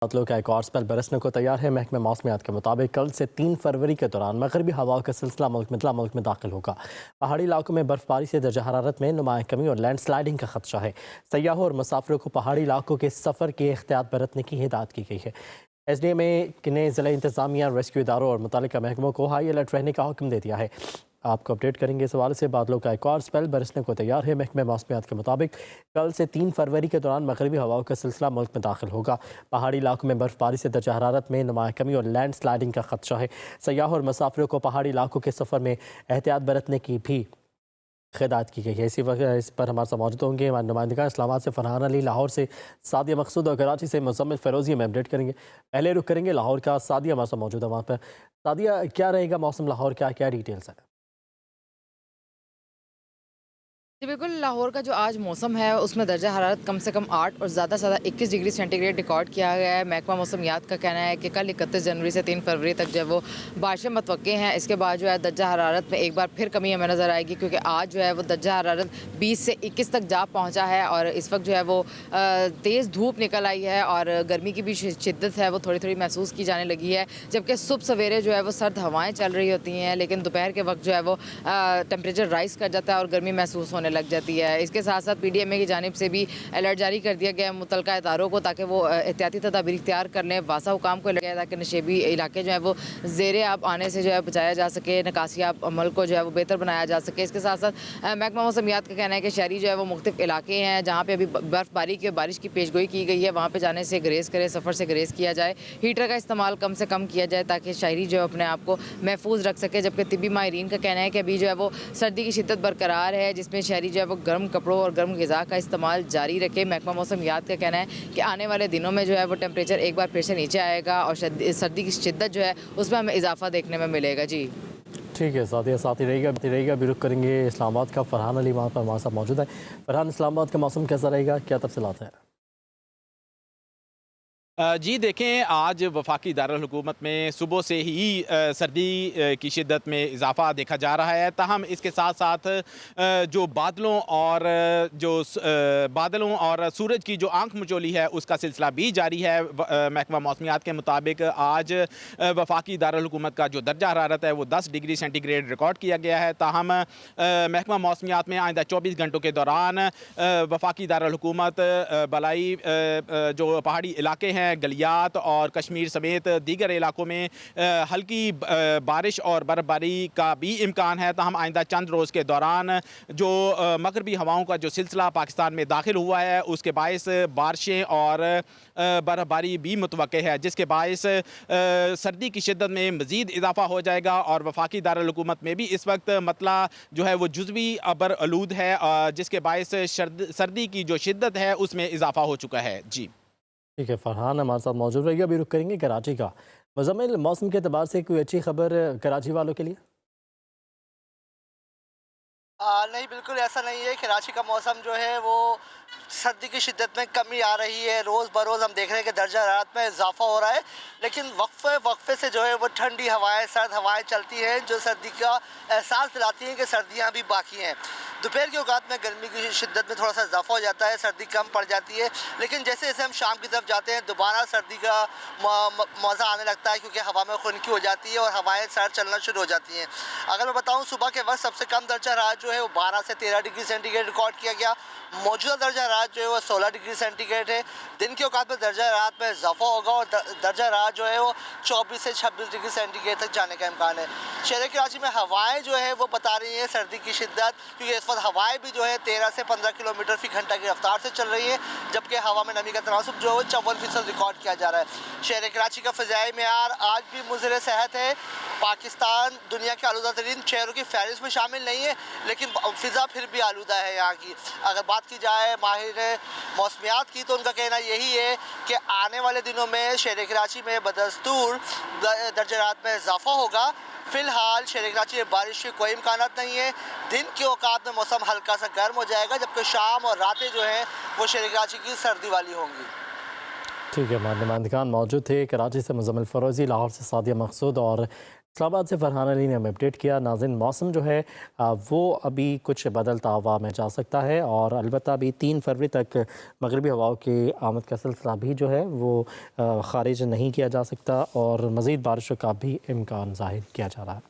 बादलों का एक और स्पेल बरसने को तैयार है। महकमे मौसमियात के मुताबिक कल से 3 फरवरी के दौरान मगरबी हवाओं का सिलसिला मुल्क में दाखिल होगा। पहाड़ी इलाकों में बर्फबारी से दर्जा हरारत में नुमाया कमी और लैंड स्लाइडिंग का खदशा है। सयाहों और मुसाफिरों को पहाड़ी इलाकों के सफ़र की एहतियात बरतने की हिदायत की गई है। SDM ने ज़िला इंतज़ामिया, रेस्क्यू इदारों और मुतल्लिका महकमों को हाई अलर्ट रहने का हुक्म दे दिया है। आपको अपडेट करेंगे इस हवाले से। बादलों का एक और स्पेल बरसने को तैयार है। महकमे मौसमियात के मुताबिक कल से 3 फरवरी के दौरान मगरबी हवाओं का सिलसिला मुल्क में दाखिल होगा। पहाड़ी इलाकों में बर्फबारी से दर्जा हरारत में नुमाया कमी और लैंड स्लाइडिंग का खदशा है। सयाहों और मुसाफिरों को पहाड़ी इलाकों के सफ़र में एहतियात बरतने की भी हिदायत की गई है। इसी वक्त इस पर हमारे साथ मौजूद होंगे हमारे नुमाइंदगा इस्लामाबाद से फरहान अली, लाहौर से सादिया मकसूद और कराची से मुज़म्मिल फ़िरोज़ी में अपडेट करेंगे। पहले रुख करेंगे लाहौर का। सादिया हमारे साथ मौजूद है वहाँ पर। सादिया, क्या रहेगा मौसम लाहौर का, क्या डिटेल्स है? जी बिल्कुल, लाहौर का जो आज मौसम है उसमें दर्जा हरारत कम से कम 8 और ज़्यादा से ज़्यादा 21 डिग्री सेंटीग्रेड रिकॉर्ड किया गया है। महकमा मौसमियात का कहना है कि कल 31 जनवरी से 3 फरवरी तक जो है वो बारिशें मतवक्के हैं। इसके बाद जो है दर्जा हरारत में एक बार फिर कमी हमें नज़र आएगी, क्योंकि आज जो है वो दर्जा हरारत 20 से 21 तक जा पहुँचा है और इस वक्त जो है वो तेज़ धूप निकल आई है और गर्मी की भी शिद्दत है वो थोड़ी थोड़ी महसूस की जाने लगी है। जबकि सुबह सवेरे जो है वो सर्द हवाएँ चल रही होती हैं, लेकिन दोपहर के वक्त जो है वो टेम्परेचर राइज़ कर जाता है और गर्मी महसूस होने लग जाती है। इसके साथ साथ PDMA की जानिब से भी अलर्ट जारी कर दिया गया है मुतल्लिका इदारों को, ताकि वो एहतियाती तदाबीर इख्तियार कर लें। वासा हुकाम को लगाया ताकि नशेबी इलाके जो है वो ज़ेरे आब आने से जो है बचाया जा सके, निकासियाब अमल को जो है वो बेहतर बनाया जा सके। इसके साथ साथ महकमा मौसमियात का कहना है कि शहरी जो है वो मुख्तलिफ इलाके हैं जहाँ पर अभी बर्फबारी की बारिश की पेशगोई की गई है, वहाँ पर जाने से ग्रेस करें, सफ़र से ग्रेस किया जाए, हीटर का इस्तेमाल कम से कम किया जाए ताकि शहरी जो है अपने आप को महफूज रख सके। जबकि तिब्बी माहिरीन का कहना है कि अभी जो है वो सर्दी की शिद्दत बरकरार है, जिसमें शहरी जो है वो गर्म कपड़ों और गर्म ग़िज़ा का इस्तेमाल जारी रखे। महकमा मौसमियात का कहना है कि आने वाले दिनों में जो है वो टेम्परेचर एक बार फिर से नीचे आएगा और सर्दी की शिद्दत जो है उसमें हमें इजाफा देखने में मिलेगा। जी ठीक है साथिया, साथ ही रहेगा भी रुख करेंगे इस्लामाबाद का। फरहान अली वहाँ पर हमारे साथ मौजूद है। फरहान, इस्लामाबाद का मौसम कैसा रहेगा, क्या तफसीलात है? जी देखें, आज वफाकी दारुल हुकूमत में सुबह से ही सर्दी की शिद्दत में इजाफ़ा देखा जा रहा है। ताहम इसके साथ साथ जो बादलों और सूरज की जो आंख मचोली है उसका सिलसिला भी जारी है। महकमा मौसमियात के मुताबिक आज वफाकी दारुल हुकूमत का जो दर्जा हरारत है वो 10 डिग्री सेंटीग्रेड रिकॉर्ड किया गया है। ताहम महकमा मौसमियात में आइंदा 24 घंटों के दौरान वफाकी दारुल हुकूमत बलाई जो पहाड़ी इलाके हैं, गलियात और कश्मीर समेत दीगर इलाकों में हल्की बारिश और बर्फबारी का भी इम्कान है। ताहम आइंदा चंद रोज़ के दौरान जो मगरबी हवाओं का जो सिलसिला पाकिस्तान में दाखिल हुआ है उसके बायस बारिशें और बर्फबारी भी मुतवक्के है, जिसके बायस सर्दी की शिद्दत में मज़ीद इजाफा हो जाएगा। और वफाकी दारुल हुकूमत में भी इस वक्त मतला जो है वो जुज़वी अबर आलूद है, जिसके बायस सर्दी की जो शिद्दत है उसमें इजाफा हो चुका है। जी ठीक है फरहान हमारे साथ मौजूद रहेगा। अभी रुख करेंगे कराची का। मुज़म्मिल, मौसम के अतबार से कोई अच्छी खबर कराची वालों के लिए? नहीं, बिल्कुल ऐसा नहीं है। कराची का मौसम जो है वो सर्दी की शिद्दत में कमी आ रही है। रोज़ बरोज़ हम देख रहे हैं कि दर्जा हरारत में इजाफा हो रहा है, लेकिन वक्फे से जो है वो ठंडी हवाएं, सर्द हवाएं चलती हैं जो सर्दी का एहसास दिलाती हैं कि सर्दियां अभी बाकी हैं। दोपहर के औकात में गर्मी की शिद्दत में थोड़ा सा इजाफा हो जाता है, सर्दी कम पड़ जाती है, लेकिन जैसे जैसे हम शाम की तरफ जाते हैं दोबारा सर्दी का मज़ा आने लगता है, क्योंकि हवा में खुनकी हो जाती है और हवाएँ सर्द चलना शुरू हो जाती हैं। अगर मैं बताऊँ, सुबह के वक्त सबसे कम दर्जा हरारत जो है वो 12 से 13 डिग्री सेंटीग्रेड रिकॉर्ड किया गया। मौजूदा दर्जा हरारत जो है वो 16 डिग्री सेंटीग्रेड है। दिन के औकात में दर्जा हरारत में इजाफा होगा और दर्जा हरारत जो है वो 24 से 26 डिग्री सेंटीग्रेड तक जाने का इम्कान है। शहर कराची में हवाएं जो है वो बता रही हैं सर्दी की शिद्दत, क्योंकि इस वक्त हवाएं भी जो है 13 से 15 किलोमीटर फी घंटा की रफ्तार से चल रही है, जबकि हवा में नमी का तनासुब जो है 54% रिकॉर्ड किया जा रहा है। शहर कराची का फ़िज़ाई मेयार आज भी मुज़र सेहत है। पाकिस्तान दुनिया के आलूदा तरीन शहरों की फहरिस्त में शामिल नहीं है, लेकिन फ़िज़ा फिर भी आलूदा है यहाँ की। अगर बात की जाए माहिर मौसमियात की तो उनका कहना यही है कि आने वाले दिनों में शहर कराची में बदस्तूर दर्जा हरारत में इजाफा होगा। फ़िलहाल शहर कराची में बारिश के कोई इम्कान नहीं है। दिन के औकात में मौसम हल्का सा गर्म हो जाएगा, जबकि शाम और रातें जो हैं वो शहर कराची की सर्दी वाली होंगी। ठीक है, नुमाइंदगान मौजूद थे कराची से मुज़म्मिल फ़िरोज़ी, लाहौर से सादिया मकसूद और इस्लामाबाद से फरहान अली ने हमें अपडेट किया। नाज़रीन, मौसम जो है वो अभी कुछ बदलता हुआ में जा सकता है और अलबत्ता अभी 3 फरवरी तक मगरबी हवाओं की आमद का सिलसिला भी जो है वो ख़ारिज नहीं किया जा सकता और मज़ीद बारिशों का भी इम्कान ज़ाहिर किया जा रहा है।